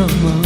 တ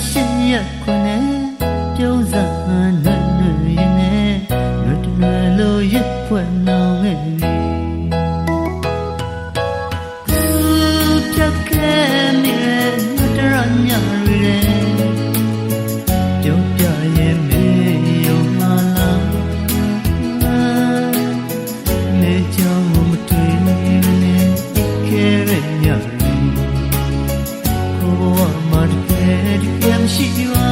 ရှစ်ရက်ခွနဲ့ပြုံးစားနှွဲ့နှွဲ့ရင်နဲ့လွတ်တယ်လို့ရစ်ဖွယ်နောင်ခဲ့ပြီဖြတ်ခဲ့မြဲတရညရီပြုံးပြရဲ့မေယုံမလားနေကြောင်မတွေ့နေခဲရညရီကိုဝမတဲ့ကမ်းရှိပါ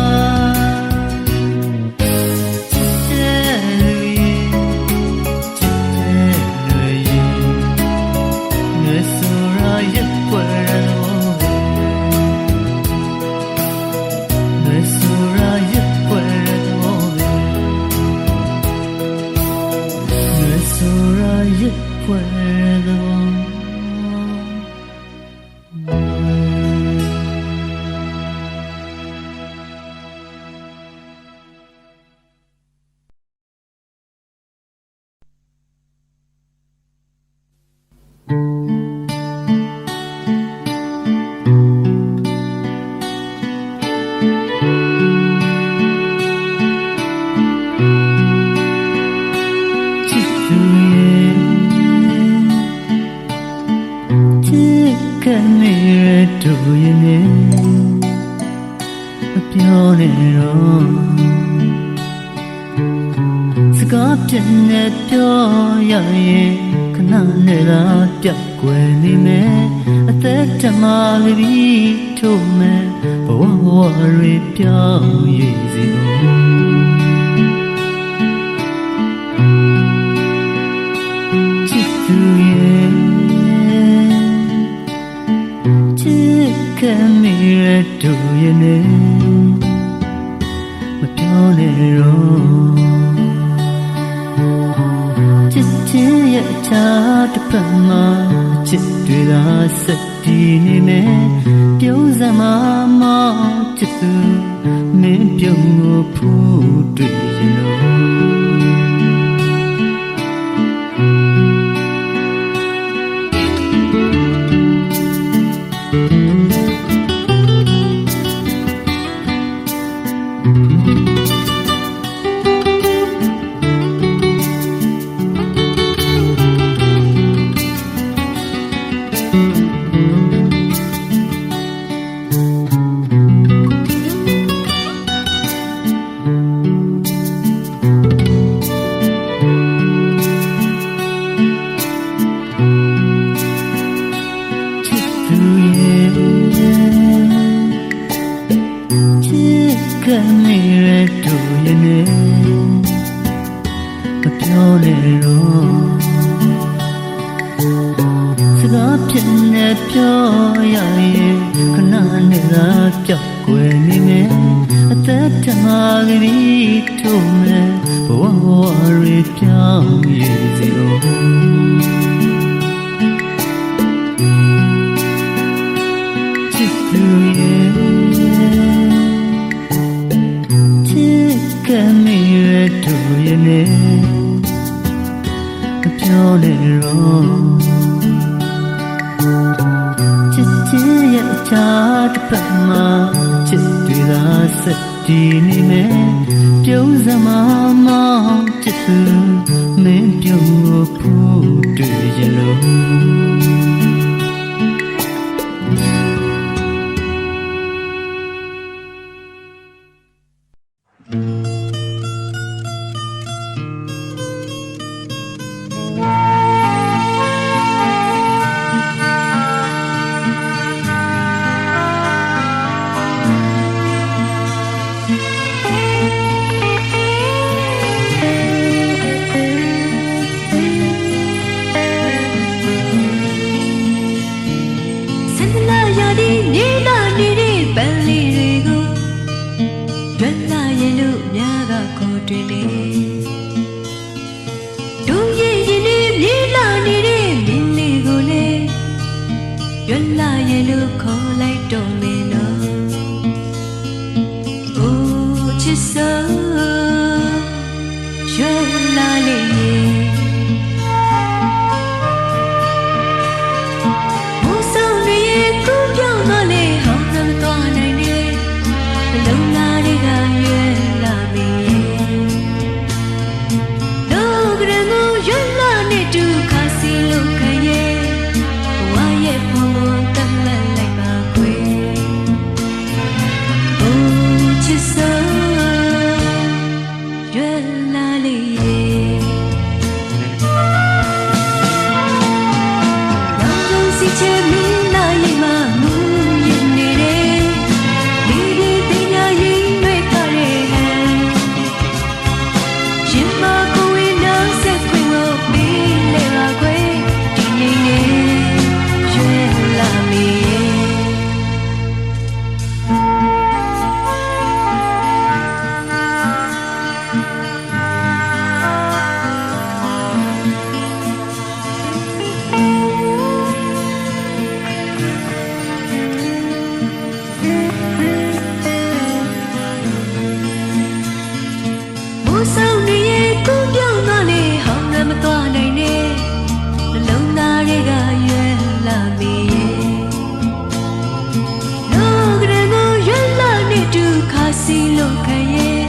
စီလို့ခံရဲ့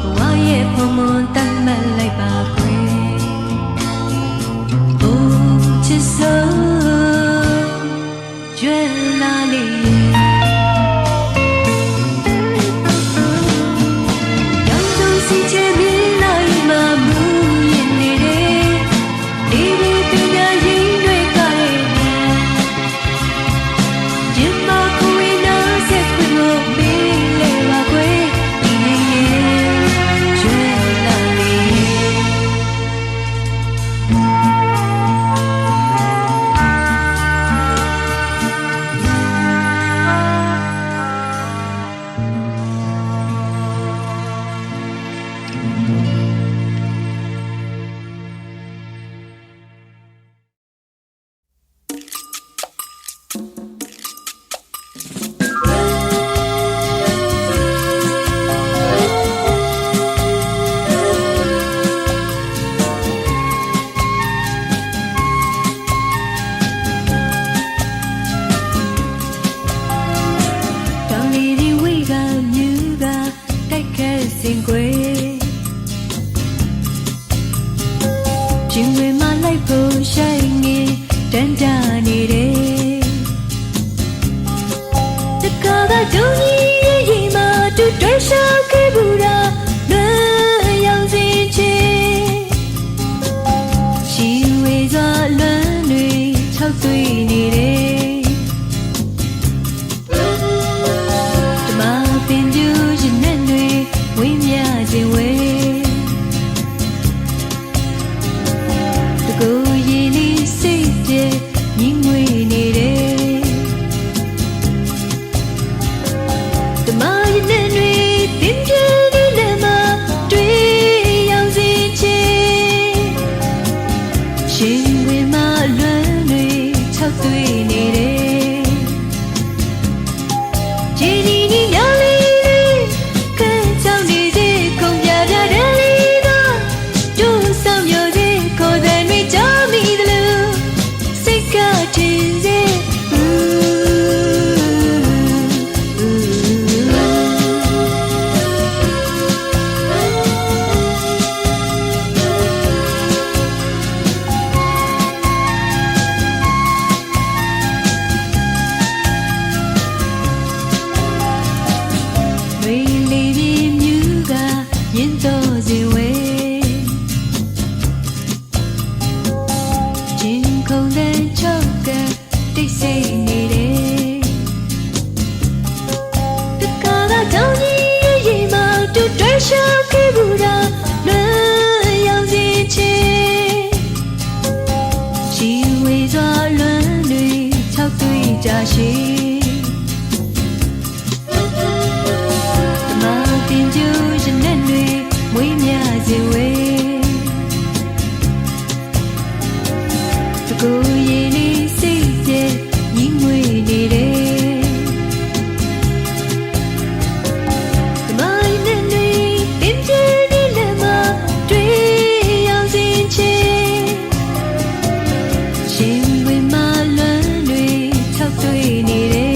ဘဝရဲ့ဖုံမွန်တတ်မှတ်လိုက်ပါခွေအိုးချစ်စိုးကျွဲလာလေရောင်စုံစီချေမြင်လိုက်မှမူရင်နေတယ်ဒီဒီသူများရင်တွေကရဲ့ရင်မခွေနာဆက်ခွေကိုပေးလေပါခွေဒီရဲ့ကျွဲလာလေ တောင်လေးတွေဝေးကမြူကတိုက်ခတ်စင်ကွယ်ကျင်းဝင်မလိုက်ဖို့ရှိုင်းနေတန်တာနေတယ်တကားကဒုံကြီးရင်မတူတွေ့ရှောက်ခဲ့ဘူးလားလွမ်းရောင်စင်ချေချီဝေစွာလွမ်းတွေ၆သွေးနေတယ် ပင်ပြူရင်နဲ့တွေဝင်းမြခြင်းဝဲတကူရည်လေးစိတ်ပြေမြင်ငွေနေတယ်တမရင်နဲ့တွေပင်ပြူနေလည်းမတွေ့ရောက်စေချေရှင်ဝင်မလွမ်းတွေ၆သွေးနေတယ်ဂျီနီနီညာလေး ရှိတမပင်ကျူရင်နဲ့တွေမွေးမြစေဝဲတကူရည်လေးစိတ်ပြေညီငွေနေတယ်တမရင်နဲ့တွေပင်ကျူနေလည်းမတွေ့ရောက်စင်ချေရှင်ဝင်မလွမ်းတွေ၆တွေ့နေတယ်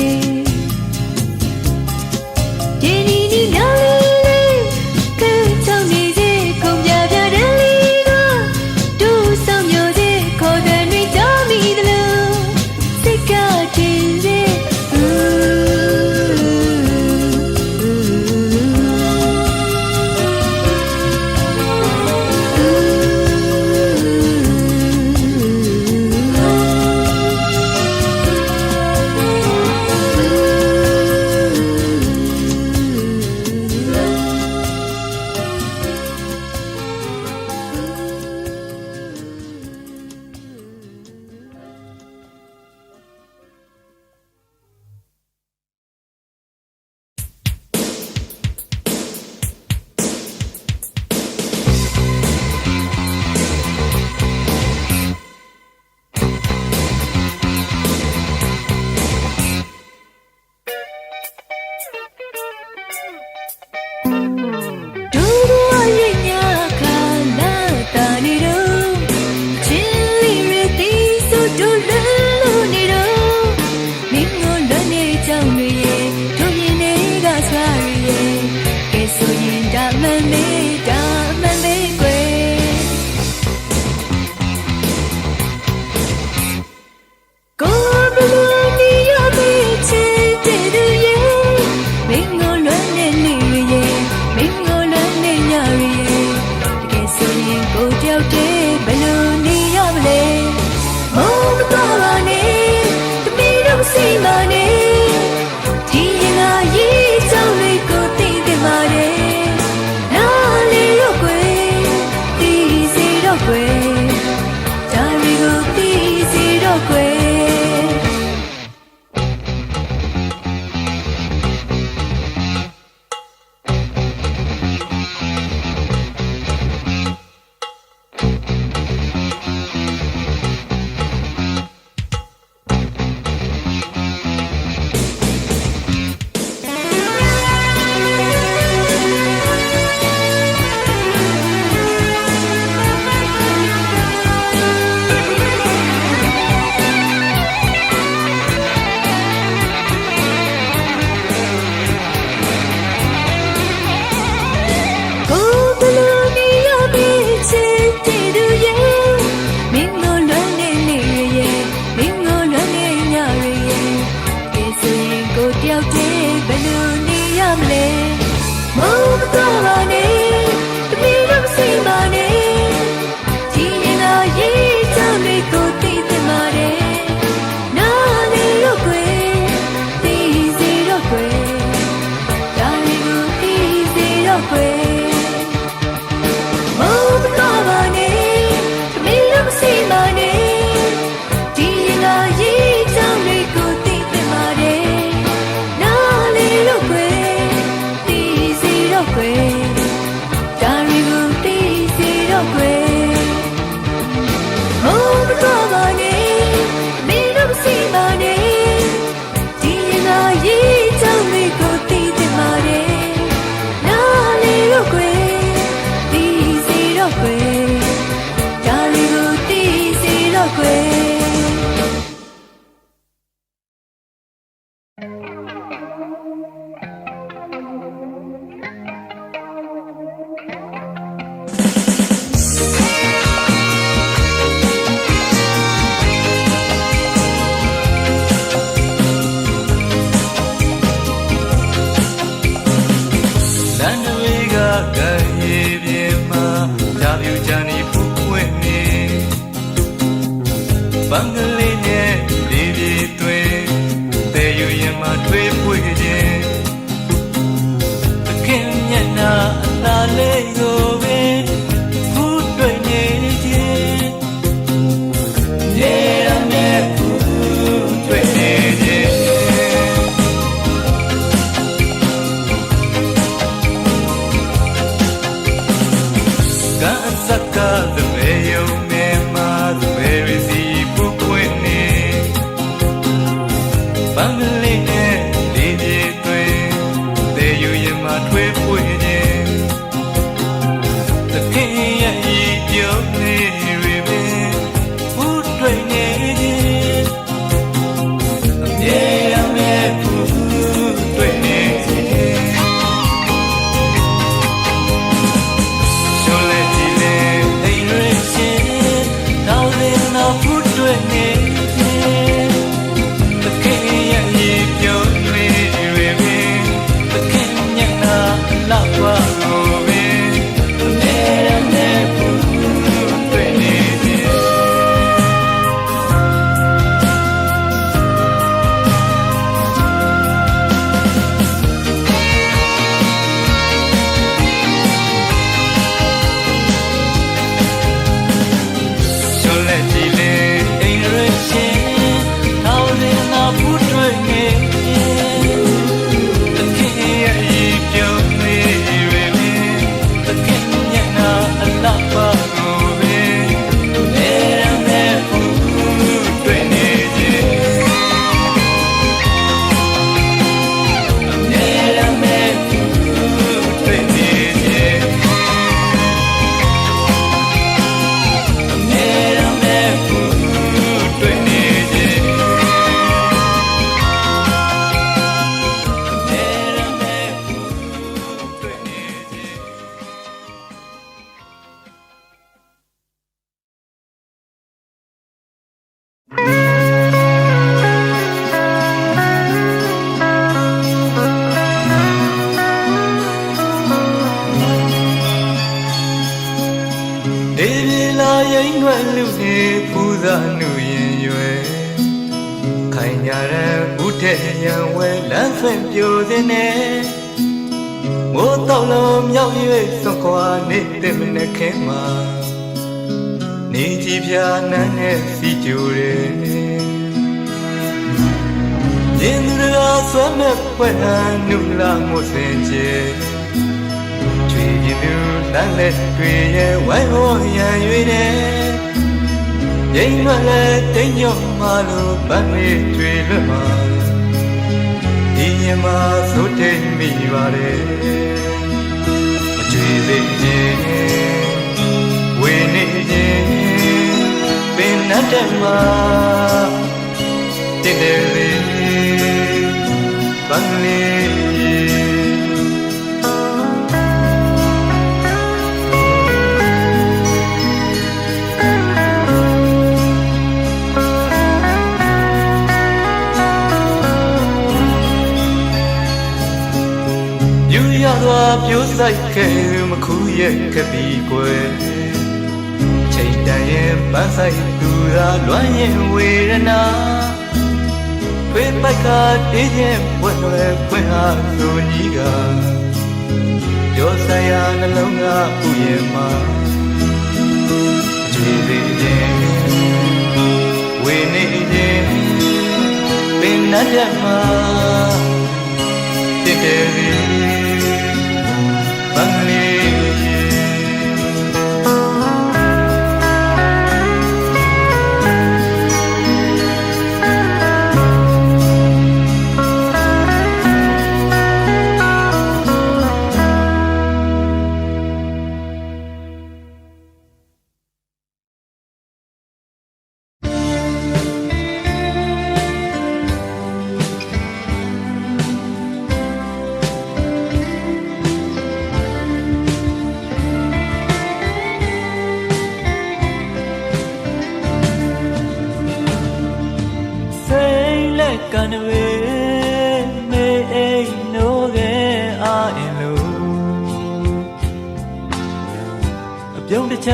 မ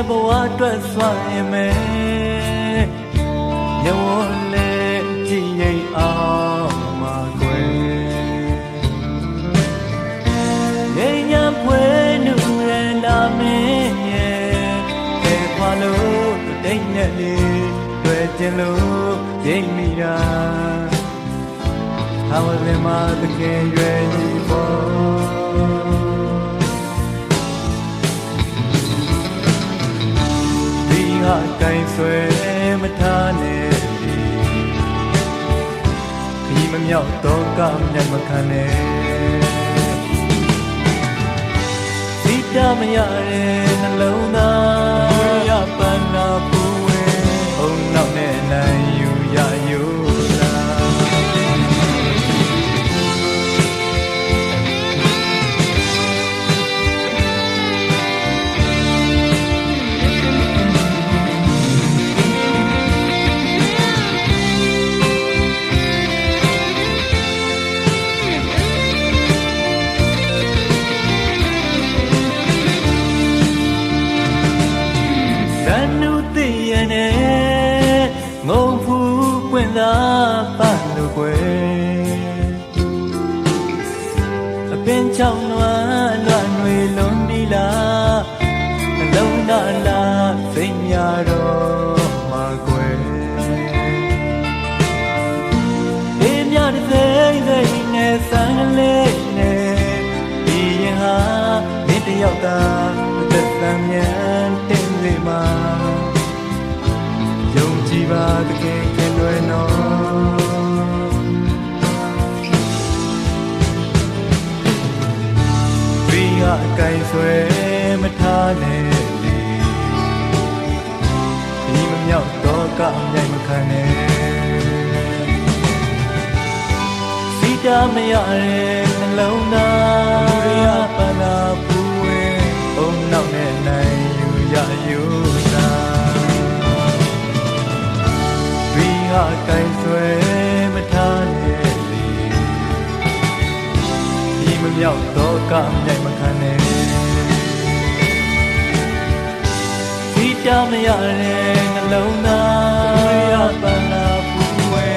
ဘဝအတွက်စွန့်ရင်မယ်ညဝလေကြည်ရိပ်အောင်မှာကွယ်နေညာဖွယ်နူရလာမင်းရဲ့ခေခွာလို့တိတ်နဲ့လေးတွေ့ကျင်လို့ရိပ်မိတာဟာဝလမတကယ်ရွယ်ကြီးပေါ်ကိုင်ဆွဲမထားနဲ့ခီးမမြောက်တော့ကမျက်မခံနဲ့စိတ်တမရတဲ့နှလုံးသားရပန်းနာပူဝဲအုံနောက်နဲ့နိုင်ယူရယူငုံဖူးပွင့်သာပန်းလို့ကွယ်အပင်ချောင်းနွမ်းလွမ်းတွေလုံးဒီလားအလုံးသားလားစိတ်များတော့မှာကွယ်အေးမြတဲ့စိတ်နဲ့ဆန်းကလေးနဲ့ဒီရင်ဟာမင်းတယောက်သာအသက်သမ်းမြန်တင်နေမှာယုံကြည်ပါတကယ်ခင်လွယ်နော်ဘေးကအကိုင်ဆွဲမထားနဲ့လေဒီမမြောက်တော့ကမြိုင်မခံနဲ့စိတ်တမရတဲ့နှလုံးသားရပန်းသာပူဝဲအုံနောက်နဲ့နိုင်ယူရယူတာကိုင်ဆွဲမထားနဲ့လေဒီမမြောက်တော့ကမြိုင်မခံနဲ့စိတ်တမရတဲ့နှလုံးသားရပန်းသာပူဝဲ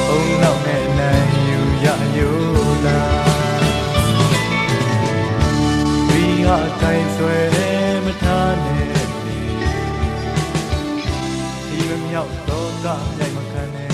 အုံနောက်နဲ့နိုင်ယူရယူလာဒီဟာကိုင်ဆွဲမထားနဲ့လေဒီမမြောက်တော့ကမြိုင်မခံနဲ့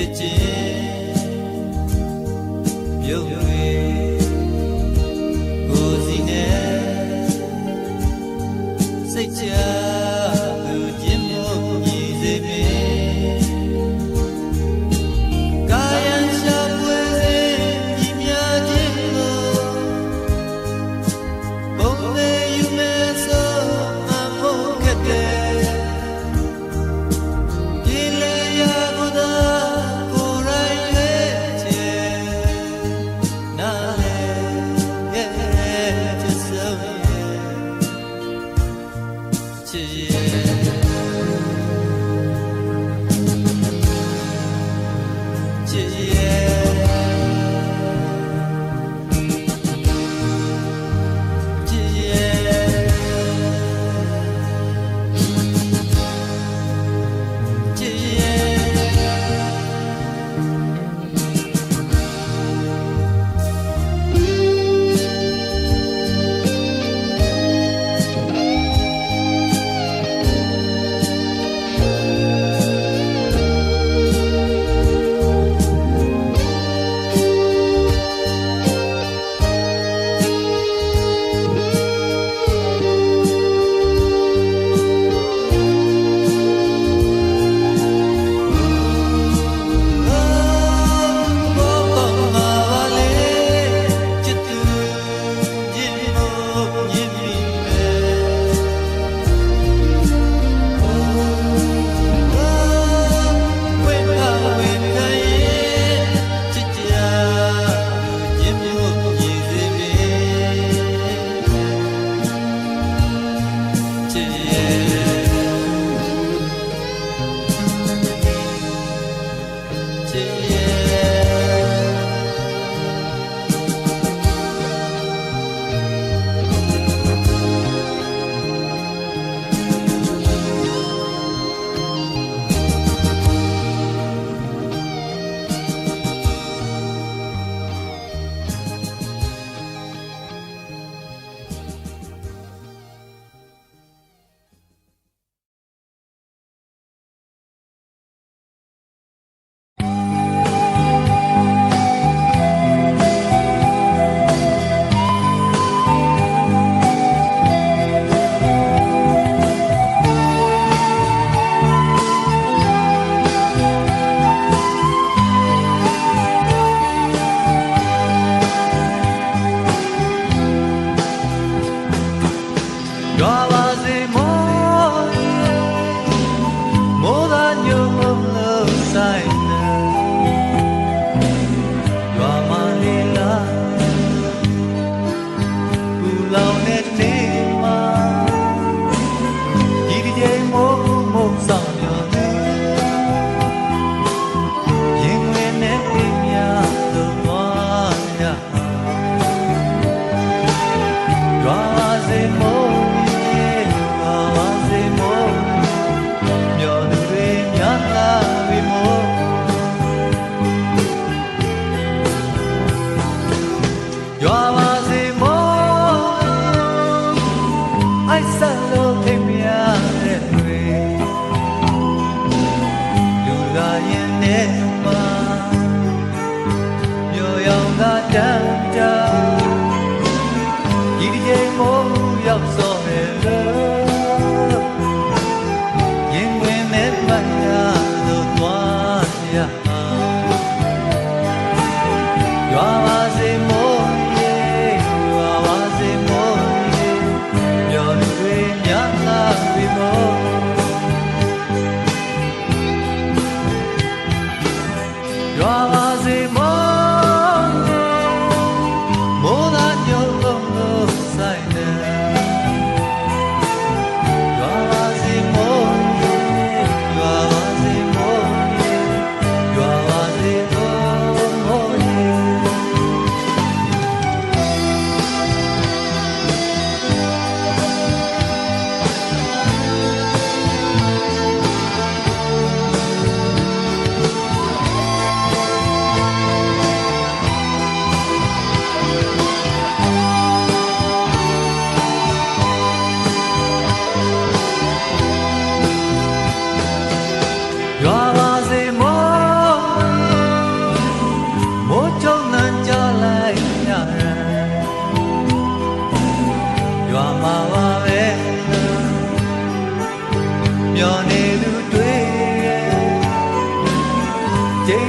ပြုတ်တွေကိုစီနဲ့စိတ်ချသူခြင်းမို့မြည်စေပေကာယံရှာပွေစေမြည်များခြင်းကိုဘုံသေးယူမဲ့ဆိုအဖို့ခက်တဲ့ဒီလေယာကိုသာကိုယ်ရိုင်းရဲ့ချေနာလေရဲ့ချစ်ဆိုရဲ့ချစ်ရဲ့ချစ်ရဲ့ချစ်ရဲ့ချစ်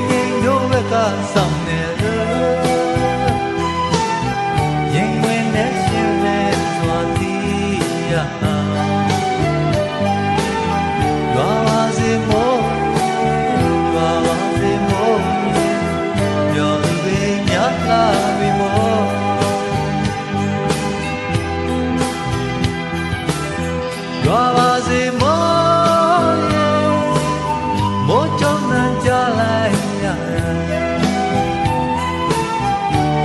ရင်တို့ဘက်ကဆောင်နေရင်ဝင်နဲ့ရှင်နဲ့စွာတီးရရွာပါစေမို့ရွာပါစေမို့ပြောသူတွေညလာပြီမို့ရွာပါစေမို့မို့ကြောင့်နှံကြလိုက်ရ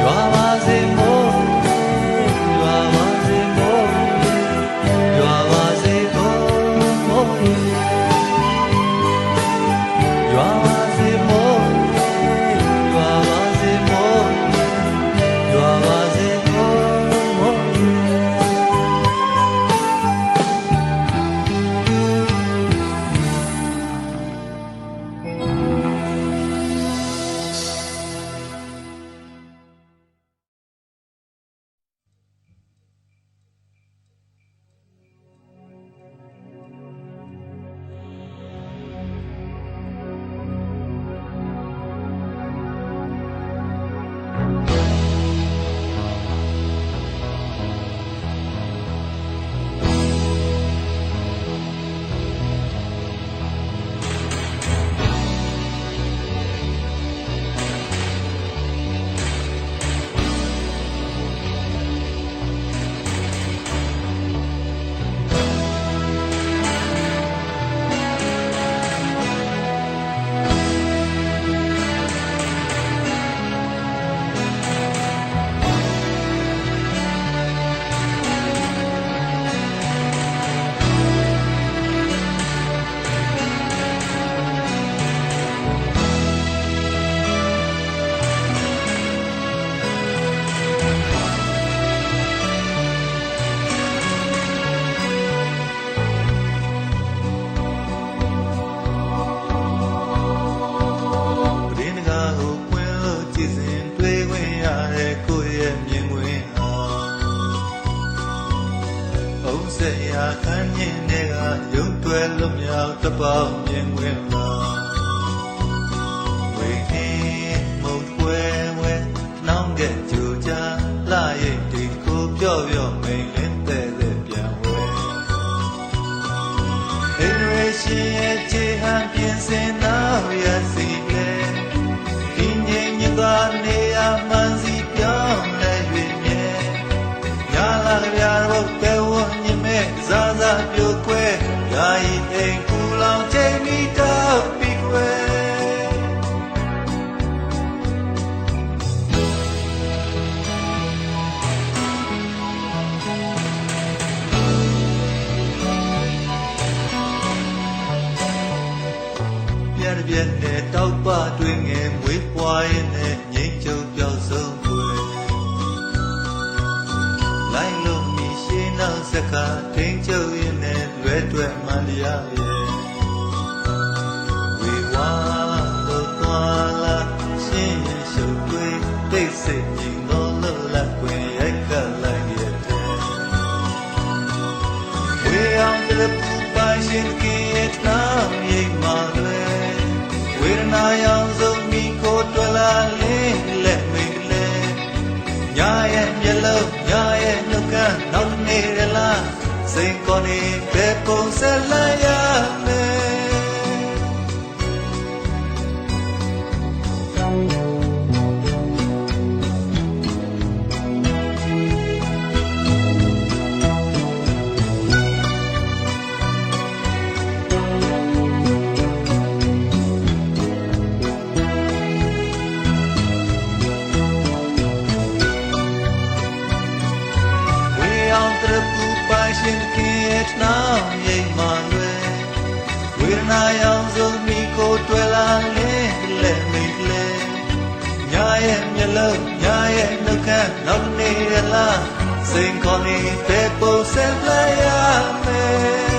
ရွာပါစေမို့ရွာပါစေမို့ရွာပါစေမို့ရွာပါစေမို့ရွာပါစေမို့ရွာပါစေမို့ခန်းမြင့်တွေကရုပ်တွဲလွတ်မြောက်တပေါင်းမြင်ဝင်လာဝေဟင်းမုတ်ွယ်ဝဲနောင်ကကြူကြလာရဲ့ဒီကိုပြော့ပြော့မိန်လင်းတဲ့ပြန်ဝဲအိမ်ရရှိရဲ့ခြေဟန်ပြင်စင်နောက်ရစီလေဒီငြိမ်ညကနေရမှန်စီပြောင်းလဲ၍မြဲညာလာကြရတော့ပဲဝညမဲဇာဇာပြိုခွဲယာယီအိမ်ကူလောင်ချိန်မိတော့ပြီးခွဲပြည့်နဲ့တောက်ပတွင်ငယ်မွေးပွားရင်နဲ့ငိမ့်ချုံပြောက်ဆုံးွယ်လိုက်လို့မိရှင်းနောက်စကားထိန်ချုပ်ရင်နဲ့လွဲတွဲမှန်တရားရဲ့ဝေဝါလို့သွားလာရှင်းရင်ရှုပ်သွေးတိတ်ဆိတ်ကြီးလို့လို့လက်ွယ်ရိုက်ကလိုက်ရဲ့ဝေအောင်တလူပိုင်ရှင်ကရဲ့နာရိတ်မှလွယ်ဝေဒနာရောင်စုံမိကိုတွလာလေးလက်မိလဲညာရဲ့မျက်လုံးညာရဲ့နှုတ်ကန်းနောက်နေရလားစိတ်ကိုနေဘယ်ပုံဆက်လိုက်ရမယ်ရှင်ကရဲ့နောင်ရိတ်မှလွယ်ဝေဒနာရောင်စုံမိကိုတွယ်လာလက်မိလဲညာရဲ့မျက်လုံးညာရဲ့နှုတ်ခမ်းနောက်နေရလားစိတ်ခေါ်နေတဲ့ပုံစံလိုက်ရမယ်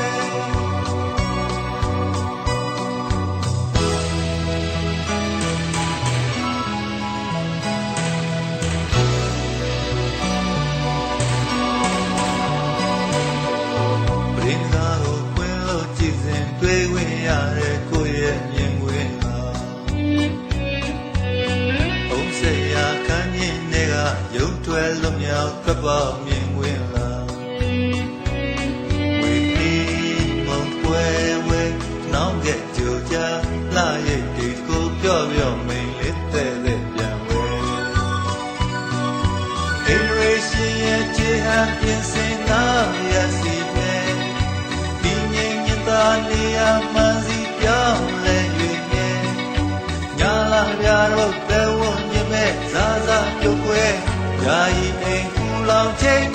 ထွက်ပေါက်မြင်ဝင်လာဝေပြီးမုံပွဲဝဲနောင်ကကြိုကြလာရဲ့ဒီကိုပြော့ပြော့မိန်လေးတဲ့ပြန်ဝဲအိမ်ရရှိရဲ့ချေဟန်ပြင်စင်နာရစီနဲ့ဒီငင်းညတာနေရာမှန်စီပြောင်းလဲ၍နဲ့ညာလာပြတော့တဲ့ဝညမဲ့ဇာဇာပြုတ်ွယ်ယာယီအိမ်ကူလောင်ချိန်